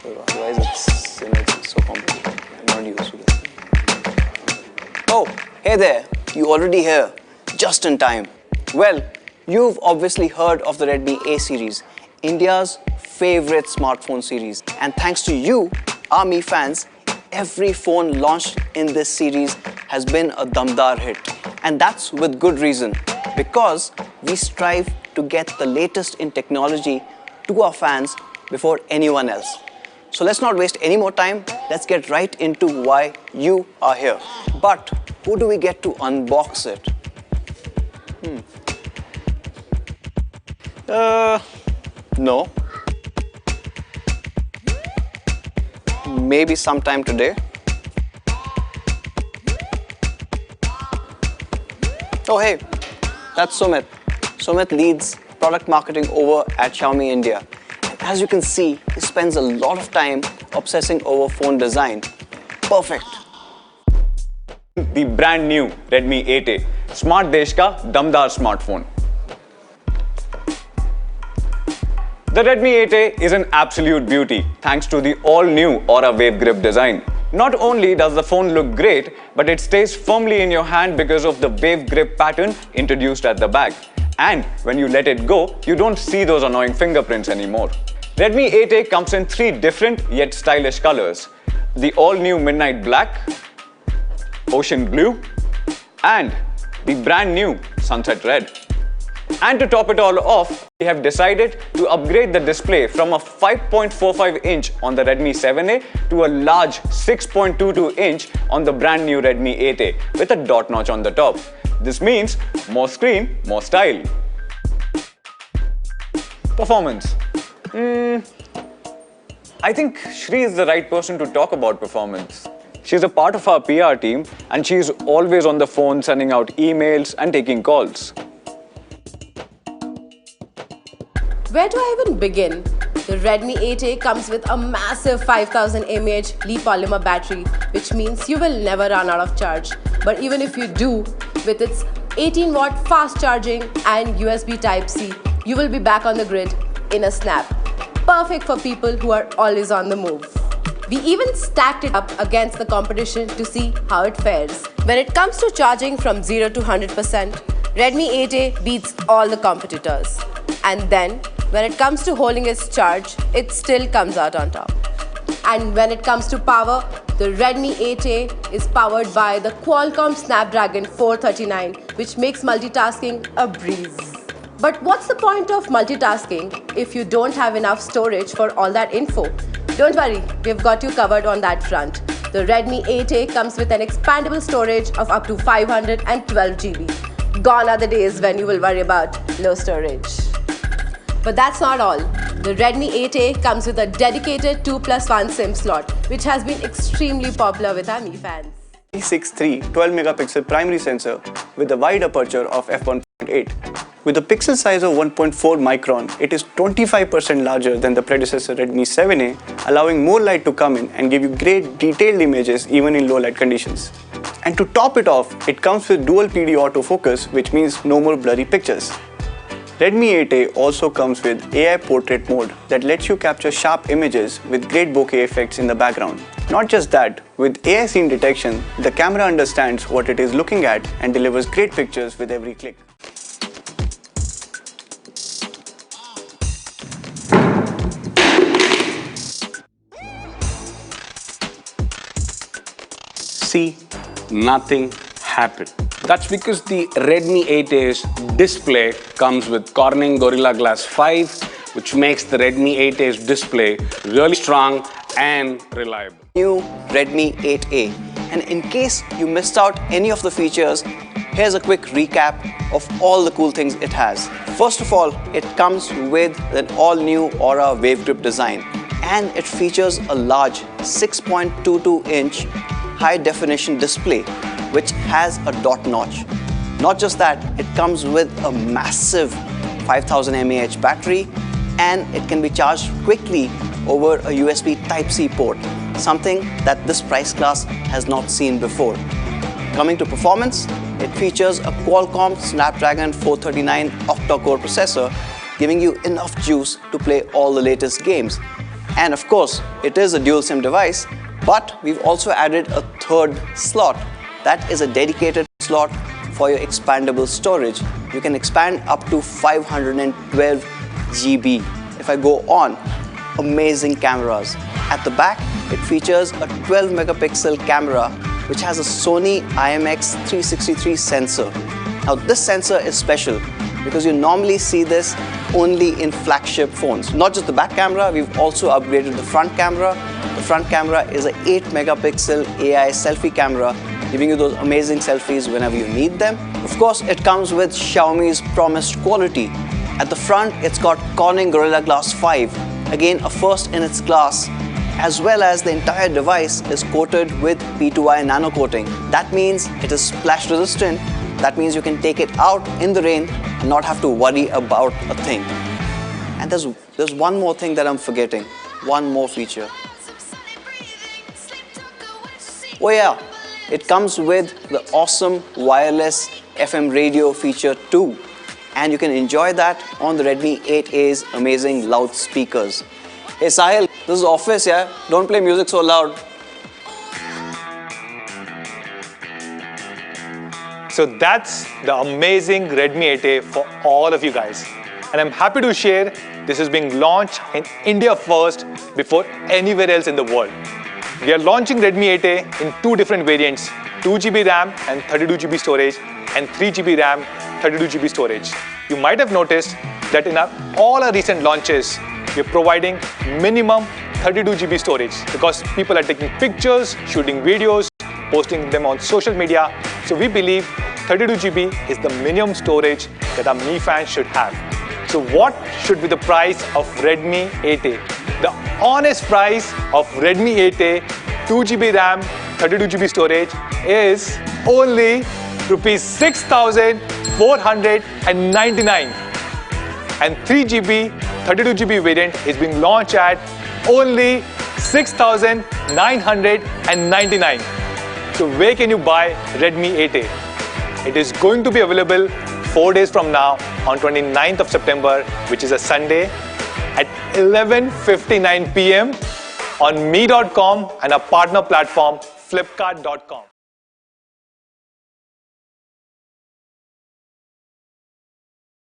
Otherwise, it's so complicated. I'm not used to this. Oh, hey there! You already here? Just in time. Well, you've obviously heard of the Redmi A series, India's favorite smartphone series. And thanks to you, our Mi fans, every phone launched in this series has been a damdar hit. And that's with good reason, because we strive to get the latest in technology to our fans before anyone else. So let's not waste any more time. Let's get right into why you are here. But who do we get to unbox it? No. Maybe sometime today. Oh hey, that's Sumit. Sumit leads product marketing over at Xiaomi India. And as you can see, he spends a lot of time obsessing over phone design. Perfect. The brand new Redmi 8A, Smart Desh ka damdar smartphone. The Redmi 8A is an absolute beauty thanks to the all-new Aura Wave Grip design. Not only does the phone look great, but it stays firmly in your hand because of the wave grip pattern introduced at the back. And when you let it go, you don't see those annoying fingerprints anymore. Redmi 8A comes in 3 different yet stylish colors: the all-new Midnight Black, Ocean Blue, and the brand new Sunset Red. And to top it all off, we have decided to upgrade the display from a 5.45 inch on the Redmi 7A to a large 6.22 inch on the brand new Redmi 8A with a dot notch on the top. This means more screen, more style. Performance. I think Shri is the right person to talk about performance. She's a part of our PR team and she's always on the phone sending out emails and taking calls. Where do I even begin? The Redmi 8A comes with a massive 5000 mAh Li-polymer battery, which means you will never run out of charge. But even if you do, with its 18-watt fast charging and USB Type-C, you will be back on the grid in a snap. Perfect for people who are always on the move. We even stacked it up against the competition to see how it fares. When it comes to charging from 0 to 100%, Redmi 8A beats all the competitors. And then, when it comes to holding its charge, it still comes out on top. And when it comes to power, the Redmi 8A is powered by the Qualcomm Snapdragon 439, which makes multitasking a breeze. But what's the point of multitasking if you don't have enough storage for all that info? Don't worry, we've got you covered on that front. The Redmi 8A comes with an expandable storage of up to 512 GB. Gone are the days when you will worry about low storage. But that's not all. The Redmi 8A comes with a dedicated 2+1 SIM slot, which has been extremely popular with our Mi fans. 363 12-megapixel primary sensor with a wide aperture of f1.8. With a pixel size of 1.4 micron, it is 25% larger than the predecessor Redmi 7A, allowing more light to come in and give you great detailed images even in low light conditions. And to top it off, it comes with dual PD autofocus, which means no more blurry pictures. Redmi 8A also comes with AI portrait mode that lets you capture sharp images with great bokeh effects in the background. Not just that, with AI scene detection, the camera understands what it is looking at and delivers great pictures with every click. See, nothing happened. That's because the Redmi 8A's display comes with Corning Gorilla Glass 5, which makes the Redmi 8A's display really strong and reliable. New Redmi 8A. And in case you missed out any of the features, here's a quick recap of all the cool things it has. First of all, it comes with an all-new Aura Wave Grip design, and it features a large 6.22-inch high-definition display, which has a dot notch. Not just that, it comes with a massive 5000 mAh battery, and it can be charged quickly over a USB Type-C port, something that this price class has not seen before. Coming to performance, it features a Qualcomm Snapdragon 439 octa-core processor, giving you enough juice to play all the latest games. And of course, it is a dual SIM device, but we've also added a third slot. That is a dedicated slot for your expandable storage. You can expand up to 512 GB. If I go on, amazing cameras. At the back, it features a 12 megapixel camera which has a Sony IMX363 sensor. Now this sensor is special because you normally see this only in flagship phones. Not just the back camera, we've also upgraded the front camera. The front camera is an 8 megapixel AI selfie camera, giving you those amazing selfies whenever you need them. Of course, it comes with Xiaomi's promised quality. At the front, it's got Corning Gorilla Glass 5, again a first in its class, as well as the entire device is coated with P2I nano coating. That means it is splash resistant. That means you can take it out in the rain and not have to worry about a thing. And there's one more thing that I'm forgetting, one more feature. Oh yeah, it comes with the awesome wireless FM radio feature too. And you can enjoy that on the Redmi 8A's amazing loudspeakers. Hey Sahil, this is office, yeah? Don't play music so loud. So that's the amazing Redmi 8A for all of you guys. And I'm happy to share this is being launched in India first before anywhere else in the world. We are launching Redmi 8A in two different variants, 2GB RAM and 32GB storage, and 3GB RAM, 32GB storage. You might have noticed that in all our recent launches, we're providing minimum 32GB storage because people are taking pictures, shooting videos, posting them on social media. So we believe 32GB is the minimum storage that our Mi fans should have. So what should be the price of Redmi 8A? The honest price of Redmi 8A, 2GB RAM, 32GB storage is only Rs 6,499. And 3GB, 32GB variant is being launched at only 6,999. So where can you buy Redmi 8A? It is going to be available 4 days from now on 29th of September, which is a Sunday, at 11:59 PM on Mi.com and our partner platform Flipkart.com.